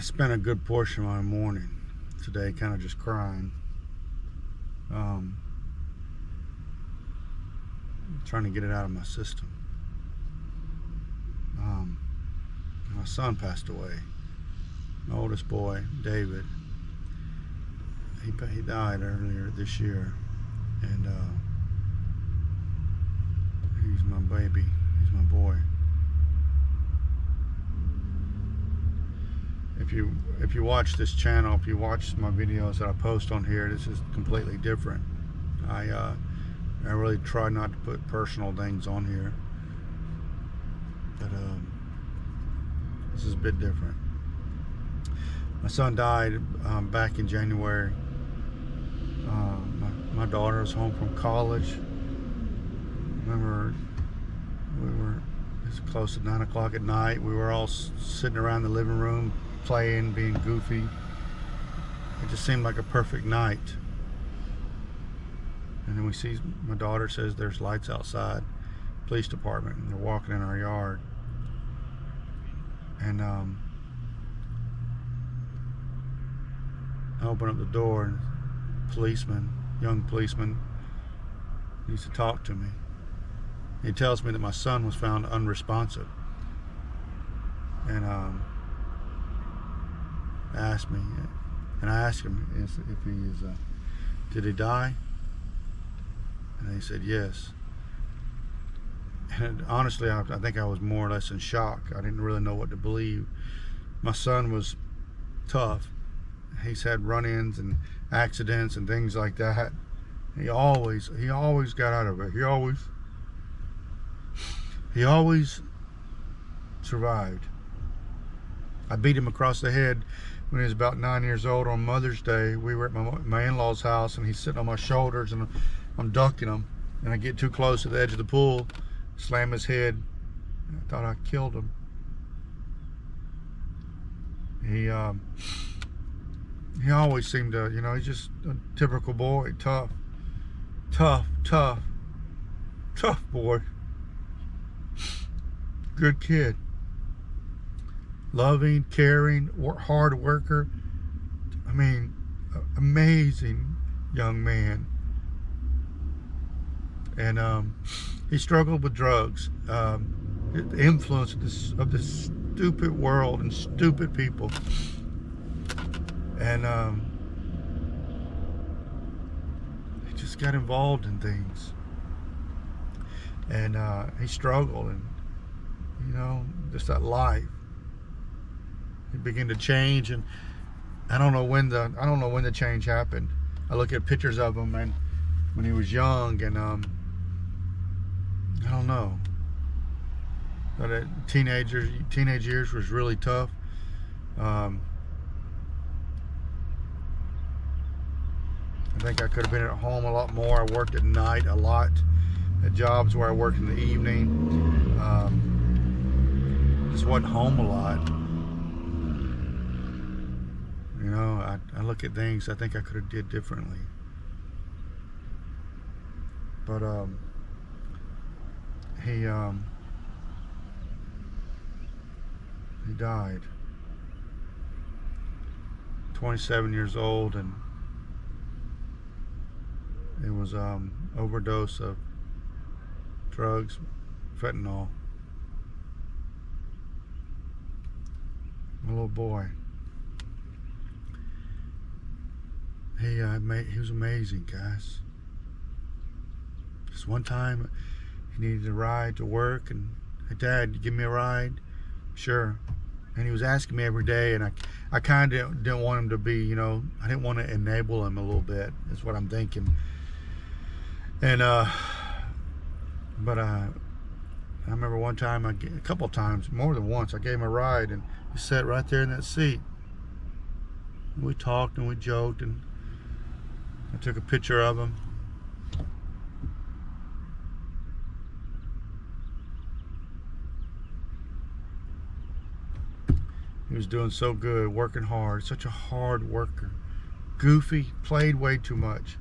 spent a good portion of my morning today kind of just crying, trying to get it out of my system. My son passed away. My oldest boy, David, he died earlier this year, and he's my baby. He's my boy. If you watch this channel, if you watch my videos that I post on here, this is completely different. I really try not to put personal things on here, but this is a bit different. My son died back in January. My daughter was home from college. Remember, it was close to 9 o'clock at night. We were all sitting around the living room, playing, being goofy. It just seemed like a perfect night. And then we see, my daughter says there's lights outside, police department, and they're walking in our yard. And I open up the door, and young policeman, needs to talk to me. He tells me that my son was found unresponsive, and asked me, and I asked him if he is, did he die? And he said yes. And honestly, I think I was more or less in shock. I didn't really know what to believe. My son was tough. He's had run-ins and accidents and things like that. He always got out of it. He always survived. I beat him across the head when he was about 9 years old on Mother's Day. We were at my in-laws' house, and he's sitting on my shoulders, and I'm ducking him, and I get too close to the edge of the pool, slam his head. I thought I killed him. He always seemed to, he's just a typical boy, tough boy. Good kid. Loving, caring, hard worker. I mean, amazing young man. And he struggled with drugs, the influence of this stupid world and stupid people. And he just got involved in things. And he struggled, and just that life. He began to change, and I don't know when the change happened. I look at pictures of him and when he was young, and I don't know. But teenage years was really tough. I think I could have been at home a lot more. I worked at night a lot, at jobs where I worked in the evening. Just wasn't home a lot. I look at things I think I could have did differently. But he died. 27 years old, and it was overdose of drugs, fentanyl. My little boy. He was amazing, guys. Just one time, he needed a ride to work, and hey, Dad, give me a ride? Sure. And he was asking me every day, and I kind of didn't want him to be, I didn't want to enable him a little bit, is what I'm thinking. And but I remember one time, a couple times, more than once, I gave him a ride, and he sat right there in that seat. We talked and we joked, and I took a picture of him. He was doing so good, working hard, such a hard worker. Goofy, played way too much.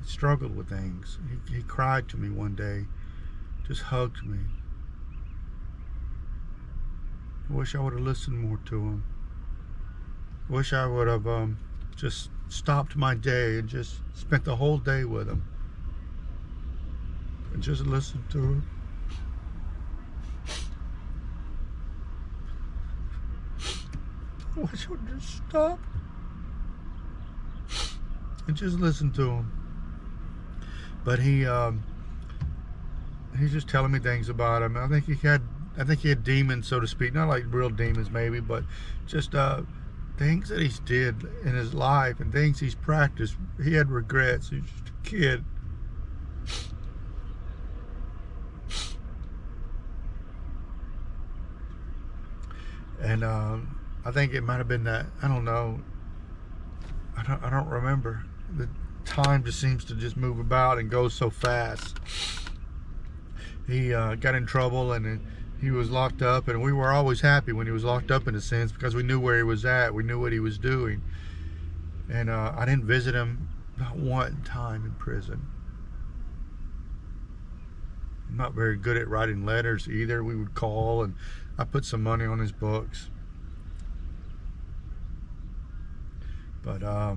He struggled with things. He cried to me one day, just hugged me. I wish I would have listened more to him. I wish I would have just stopped my day and just spent the whole day with him and just listened to him. I wish I would just stop and just listen to him. But he's just telling me things about him. I think he had demons, so to speak, not like real demons maybe, but just things that he's did in his life and things he's practiced. He had regrets. He was just a kid. And I think it might have been that, I don't know, I don't remember. The time just seems to just move about and go so fast. He got in trouble and he was locked up, and we were always happy when he was locked up in a sense, because we knew where he was at, we knew what he was doing. And I didn't visit him not one time in prison. I'm not very good at writing letters either. We would call, and I put some money on his books. But I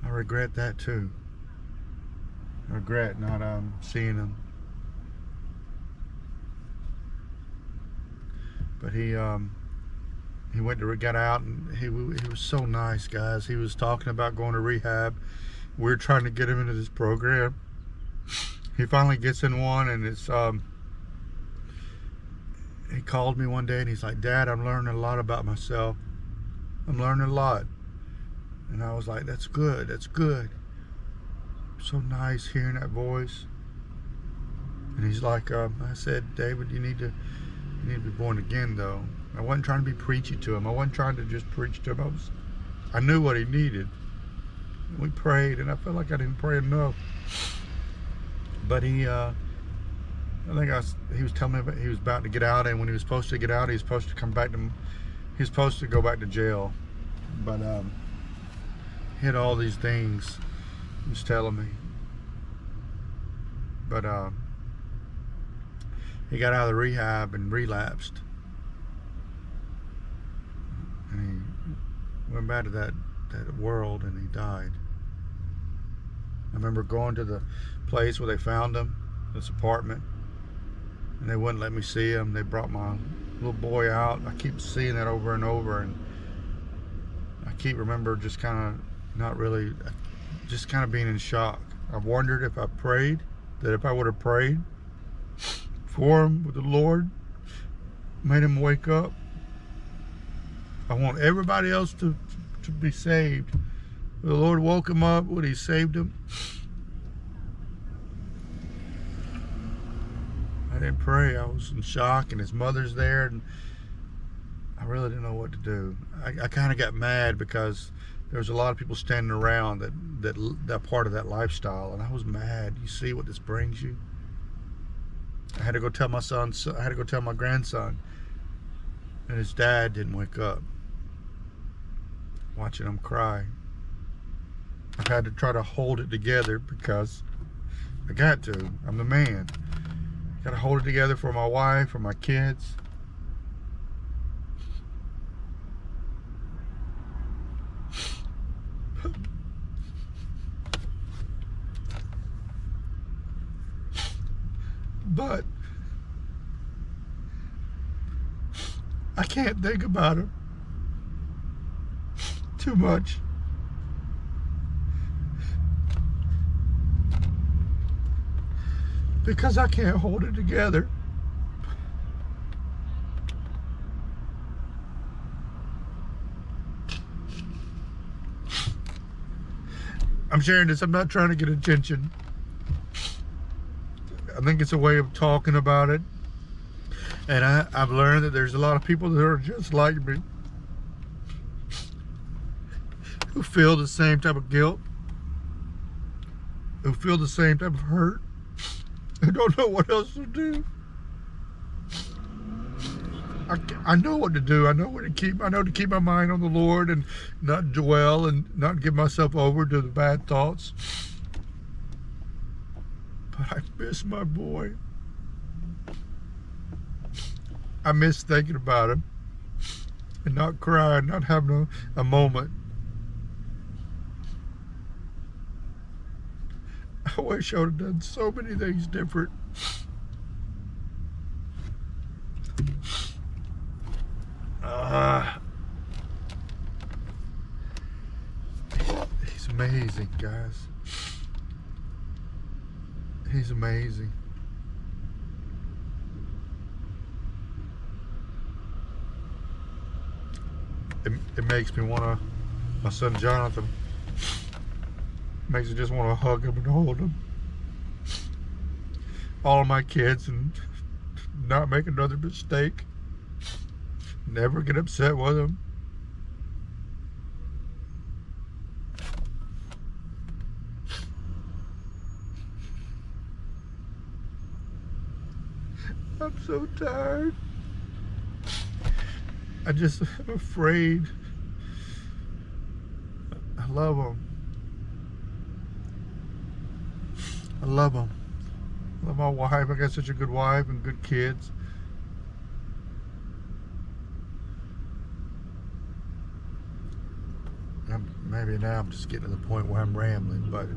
regret that too. I regret not seeing him. But he got out, and he was so nice, guys. He was talking about going to rehab. We were trying to get him into this program. He finally gets in one, and it's he called me one day and he's like, "Dad, I'm learning a lot about myself. I'm learning a lot." And I was like, "That's good, that's good." So nice hearing that voice. And he's like, I said, "David, you need to be born again, though." I wasn't trying to be preachy to him. I wasn't trying to just preach to him. I knew what he needed. And we prayed, and I felt like I didn't pray enough. But he was telling me about, he was about to get out, and when he was supposed to get out, he was supposed to come back to, he was supposed to go back to jail. But he had all these things he was telling me. But he got out of the rehab and relapsed, and he went back to that world, and he died. I remember going to the place where they found him, this apartment, and they wouldn't let me see him. They brought my little boy out. I keep seeing that over and over, and I keep remember just kind of not really, just kind of being in shock. I wondered if I prayed, that if I would have prayed for him with the Lord, made him wake up. I want everybody else to be saved. The Lord woke him up when he saved him. I didn't pray. I was in shock, and his mother's there, and I really didn't know what to do. I kind of got mad because there was a lot of people standing around that part of that lifestyle, and I was mad. You see what this brings you? I had to go tell my son. I had to go tell my grandson, and his dad didn't wake up. Watching him cry, I had to try to hold it together because I got to. I'm the man. Got to hold it together for my wife, for my kids. But I can't think about him too much. Because I can't hold it together. I'm sharing this. I'm not trying to get attention. I think it's a way of talking about it. And I've learned that there's a lot of people that are just like me, who feel the same type of guilt, who feel the same type of hurt, who don't know what else to do. I know what to do. I know where to keep. I know to keep my mind on the Lord and not dwell and not give myself over to the bad thoughts. But I miss my boy. I miss thinking about him and not crying, not having a moment. I wish I would have done so many things different. He's amazing, guys. He's amazing. It makes me want to, my son Jonathan, makes me just want to hug him and hold him. All of my kids, and not make another mistake. Never get upset with them. I'm so tired. I'm afraid. I love them. I love them. I love my wife. I got such a good wife and good kids. Maybe now I'm just getting to the point where I'm rambling, but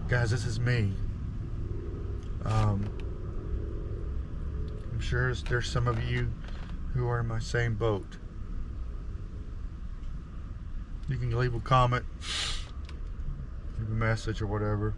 guys, this is me. I'm sure there's some of you who are in my same boat. You can leave a comment, leave a message or whatever.